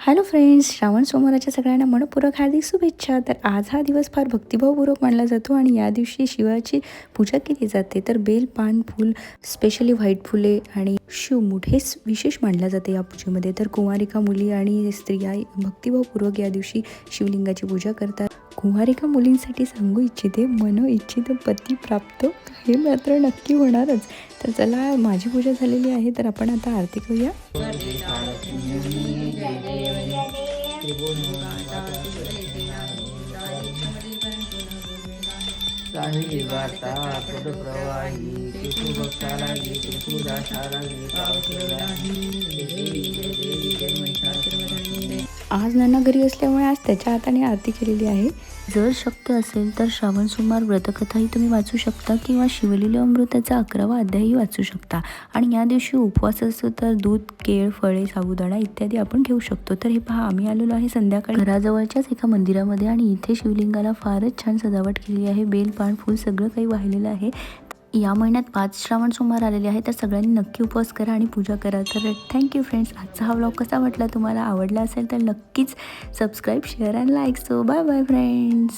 Hello friends, Shravan सोमवाराच्या सगळ्यांना मनपूर्वक हार्दिक शुभेच्छा. तर आज हा दिवस फार भक्तिभावपूर्वक मानला जातो आणि या दिवशी शिवाची पूजा केली जाते. तर बेल, पान, फूल, स्पेशली व्हाईट फुले आणि शिवमूठ हे विशेष मानलं जाते या पूजेमध्ये. तर कुमारिका मुली आणि स्त्रिया भक्तिभावपूर्वक या दिवशी शिवलिंगाची पूजा करतात. कुमारिका मुलींसाठी सांगू इच्छिते, मनो इच्छित पती प्राप्त हे मात्र नक्की होणारच. तर चला, माझी पूजा झालेली आहे, तर आपण आता आरती करूया. आज नाना घरी असल्यामुळे आज त्याच्या हाताने आरती केलेली आहे. जर शक्य असेल तर श्रावण सोमवार व्रतकथाही तुम्ही वाचू शकता किंवा शिवलीला अमृताचा 11वा अध्यायही वाचू शकता. आणि या दिवशी उपवास असतो तर दूध, केळ, फळे, साबुदाणा इत्यादी आपण घेऊ शकतो. तर हे पहा, आम्ही आलेलो आहे संध्याकाळी घराजवळच्याच एका मंदिरामध्ये आणि इथे शिवलिंगाला फारच छान सजावट केली आहे. बेल, पान, फूल सगळं काही वाहिलेलं आहे. या महिन्यात 5 श्रावण सोमवार आलेले आहे, तर सगळ्यांनी नक्की उपवास करा आणि पूजा करा. तर थँक्यू फ्रेंड्स. आजचा हा व्लॉग कसा वाटला तुम्हाला? आवडला असेल तर नक्कीच subscribe, share and like. So bye bye friends.